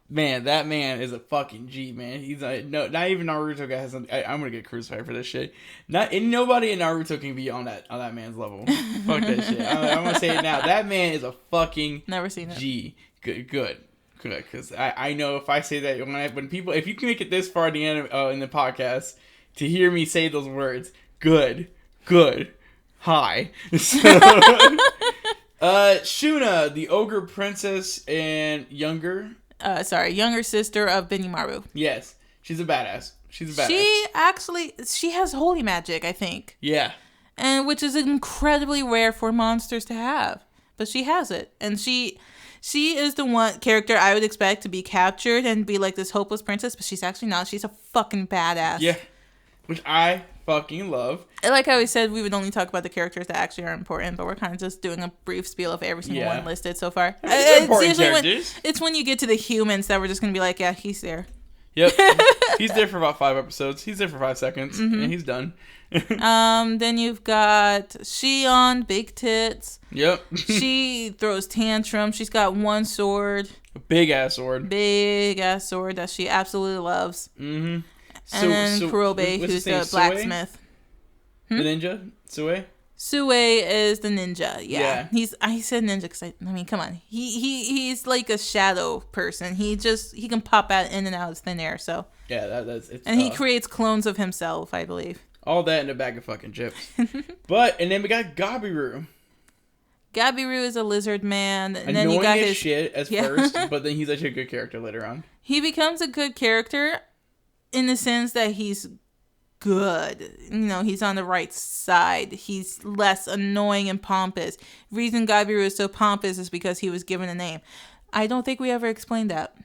man, that man is a fucking G, man. He's not even Naruto guy has. I'm gonna get crucified for this shit. Nobody in Naruto can be on that man's level. Fuck that shit. I'm gonna say it now. That man is a fucking never seen it. G. Good. Because I know if I say that when people, if you can make it this far in the in the podcast to hear me say those words, good. Hi. So, Shuna, the ogre princess and younger sister of Benimaru. Yes, she's a badass. She has holy magic, I think. Yeah. And which is incredibly rare for monsters to have. But she has it. And she is the one character I would expect to be captured and be like this hopeless princess, but she's actually not. She's a fucking badass. Yeah. Which I fucking love. And like I always said, we would only talk about the characters that actually are important, but we're kind of just doing a brief spiel of every single one listed so far. It's when you get to the humans that we're just going to be like, yeah, he's there. Yep. He's there for about 5 episodes. He's there for 5 seconds, and he's done. Then you've got Shion, big tits. Yep. She throws tantrums. She's got one sword. A big-ass sword. That she absolutely loves. Mm-hmm. And then Kurobe, who's the blacksmith. The ninja? Sue? Sue is the ninja. Yeah. I said ninja because I mean, come on. He's like a shadow person. He can pop out in and out of thin air. So yeah, that's it's. And he creates clones of himself, I believe. All that in a bag of fucking chips. And then we got Gabiru. Gabiru is a lizard man. And annoying then you got as his shit at first, but then he's actually a good character later on. He becomes a good character in the sense that he's good. You know, he's on the right side. He's less annoying and pompous. Reason Gabiru is so pompous is because he was given a name. I don't think we ever explained that.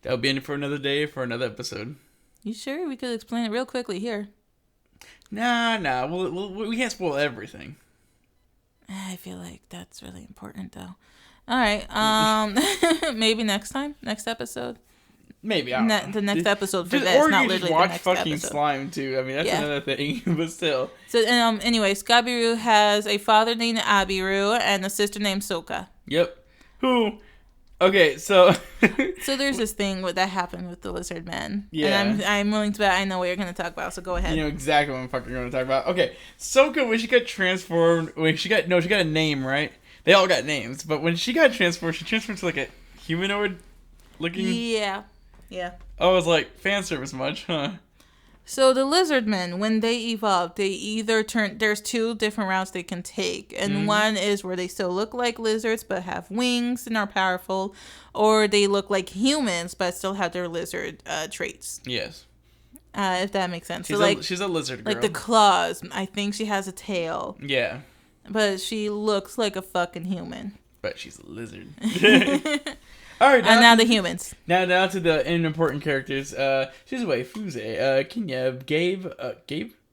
That'll be in for another day, for another episode. You sure? We could explain it real quickly here. Nah. We can't spoil everything. I feel like that's really important, though. All right. Maybe next time, next episode. Maybe I don't know. The next episode for just, this, or not you literally just watch the next fucking episode. Slime too. I mean, that's another thing, but still. So, anyways, Gabiru has a father named Abiru and a sister named Soka. Yep. Who? Okay, so. So there's this thing that happened with the lizard men. Yeah. And I'm willing to bet I know what you're going to talk about. So go ahead. You know exactly what I'm fucking going to talk about. Okay, Soka, when she got transformed, she got a name, right? They all got names, but when she got transformed, she transformed to like a humanoid looking. Yeah. I was like, fan service much, huh? So the lizard men, when they evolve, they either there's two different routes they can take. And one is where they still look like lizards but have wings and are powerful. Or they look like humans but still have their lizard traits. Yes. If that makes sense. She's a lizard girl. Like the claws. I think she has a tail. Yeah. But she looks like a fucking human. But she's a lizard. All right, and now the humans. Now to the important characters. Shizue, Fuze, Kenya, Gabe,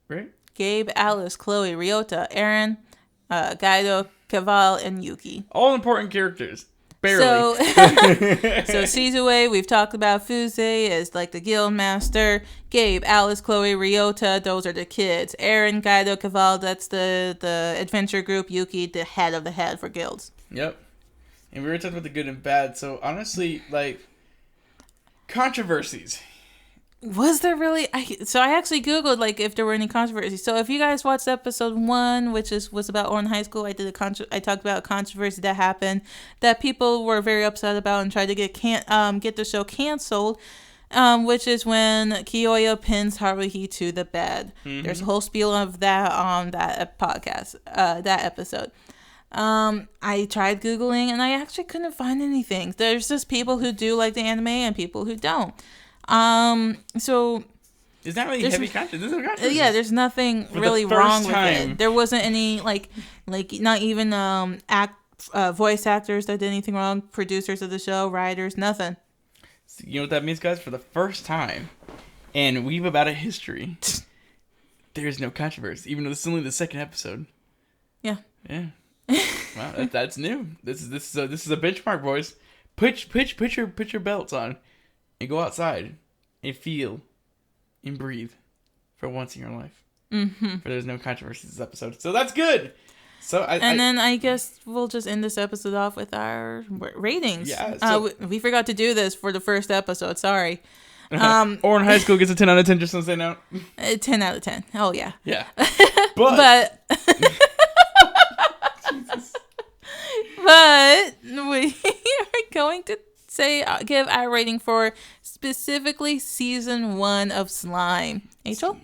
right? Gabe, Alice, Chloe, Ryota, Aaron, Gaido, Kaval, and Yuki. All important characters. Barely. So Shizue, we've talked about. Fuze is like the guild master. Gabe, Alice, Chloe, Ryota, those are the kids. Aaron, Gaido, Kaval, that's the adventure group. Yuki, the head of the head for guilds. Yep. And we were talking about the good and bad. So honestly, like, controversies. Was there really? I actually Googled like if there were any controversies. So if you guys watched episode 1, which was about Oran High School, I talked about a controversy that happened that people were very upset about and tried to get the show canceled. Which is when Kiyoya pins Haruhi to the bed. Mm-hmm. There's a whole spiel of that on that podcast, that episode. I tried Googling and I actually couldn't find anything. There's just people who do like the anime and people who don't. So it's not really heavy content. Yeah, there's nothing really wrong with it. There wasn't any like not even voice actors that did anything wrong. Producers of the show, writers, nothing. So you know what that means, guys? For the first time in Weeb About It history, there's no controversy, even though this is only the second episode. Yeah. Wow, that's new. This is a benchmark, boys. Put your belts on, and go outside, and feel, and breathe, for once in your life. Mm-hmm. For there's no controversy this episode, so that's good. So then I guess we'll just end this episode off with our ratings. Yeah. So, we forgot to do this for the first episode. Sorry. Oran High School gets a 10 out of 10. Just to say now. 10 out of 10. Oh yeah. Yeah. But we are going to give our rating for specifically season 1 of Slime. Angel?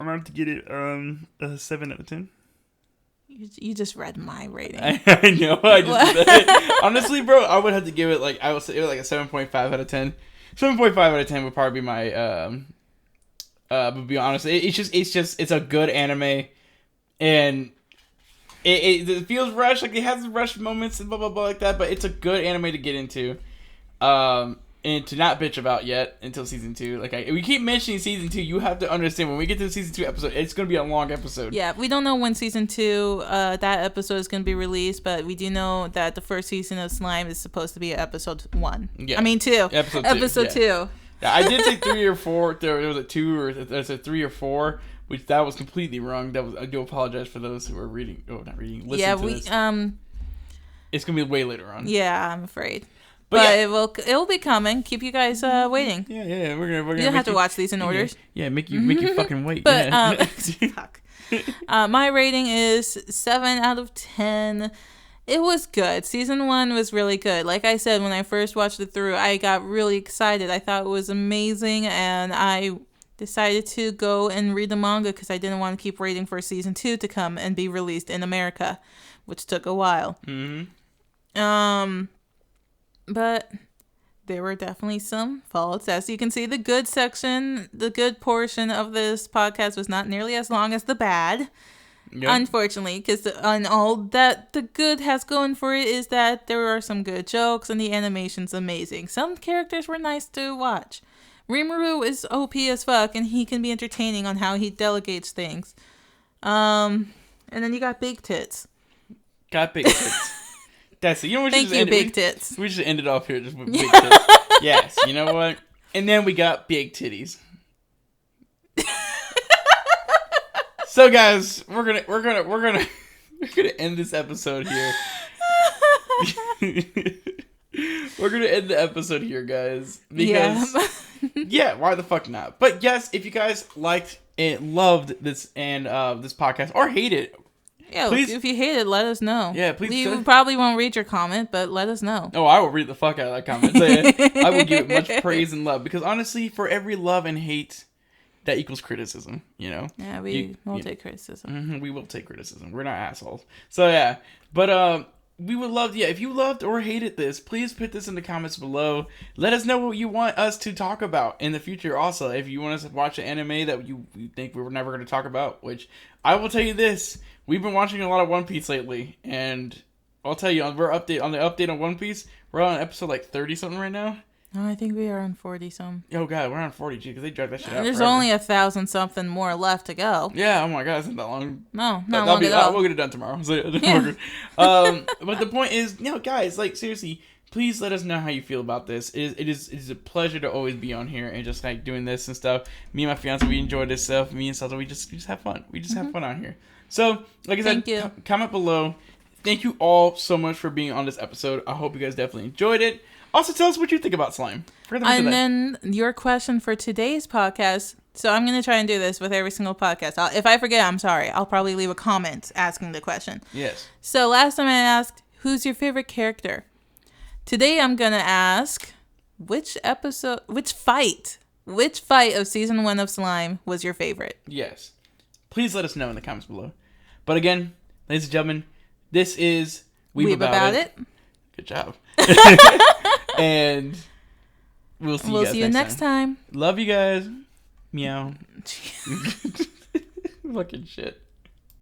I'm going to get it a 7 out of 10. You just read my rating. I know. I just did that. Honestly, bro, I would have to give it like a 7.5 out of 10. 7.5 out of 10 would probably be my but to be honest, it's a good anime, and it feels rushed, like it has rush moments and blah blah blah like that, but it's a good anime to get into, and to not bitch about yet until season 2. Like we keep mentioning season 2, you have to understand when we get to the season 2 episode, it's gonna be a long episode. Yeah, we don't know when season 2 that episode is gonna be released, but we do know that the first season of Slime is supposed to be episode 1. Yeah, I mean 2. Episode 2. Yeah. Yeah, I did say 3 or 4. There was a 2 or there's a 3 or 4, which that was completely wrong. I do apologize for those who are listening to this. It's gonna be way later on. Yeah, I'm afraid. But yeah, it will be coming. Keep you guys waiting. Yeah. We're gonna. You don't have to watch these in orders. Yeah, make you fucking wait. But yeah. fuck. My rating is 7 out of 10. It was good. Season 1 was really good. Like I said, when I first watched it through, I got really excited. I thought it was amazing, and I decided to go and read the manga because I didn't want to keep waiting for season 2 to come and be released in America, which took a while. But there were definitely some faults. As you can see, the good section, the good portion of this podcast was not nearly as long as the bad. Yep. Unfortunately, because all that the good has going for it is that there are some good jokes and the animation's amazing. Some characters were nice to watch. Rimuru is OP as fuck, and he can be entertaining on how he delegates things. And then you got big tits. Got big tits. That's it. You know what? Thank you, big tits. We just ended off here just with big tits. Yes, you know what? And then we got big titties. So guys, we're gonna end this episode here. We're gonna end the episode here, guys. Because yeah, why the fuck not? But yes, if you guys liked and loved this and this podcast or hate it, yeah, please, if you hate it, let us know. Yeah, please. We probably won't read your comment, but let us know. Oh, I will read the fuck out of that comment. So, yeah, I will give it much praise and love because honestly, for every love and hate, that equals criticism, you know? Yeah, we will take criticism. We will take criticism. We're not assholes. So, yeah. But, we would love, if you loved or hated this, please put this in the comments below. Let us know what you want us to talk about in the future. Also, if you want us to watch an anime that you think we were never going to talk about, which I will tell you this, we've been watching a lot of One Piece lately, and I'll tell you, on the update on One Piece, we're on episode like 30-something right now. No, I think we are on 40-some. Oh, God, we're on 40, because they dragged that shit out There's forever. only 1,000-something more left to go. Yeah, oh my God, it's not that long. No, not long at all. We'll get it done tomorrow. So, yeah. But the point is, guys, like, seriously, please let us know how you feel about this. It is a pleasure to always be on here and just, like, doing this and stuff. Me and my fiance, we enjoy this stuff. Me and Salsa, we just have fun. We just have fun on here. So, like I said, comment below. Thank you all so much for being on this episode. I hope you guys definitely enjoyed it. Also, tell us what you think about slime. And then your question for today's podcast. So I'm going to try and do this with every single podcast. If I forget, I'm sorry. I'll probably leave a comment asking the question. Yes. So last time I asked, who's your favorite character? Today I'm going to ask, which fight of season 1 of Slime was your favorite? Yes. Please let us know in the comments below. But again, ladies and gentlemen, this is Weeb About It. Good job. And we'll see you next time. Love you guys. Meow. Fucking shit.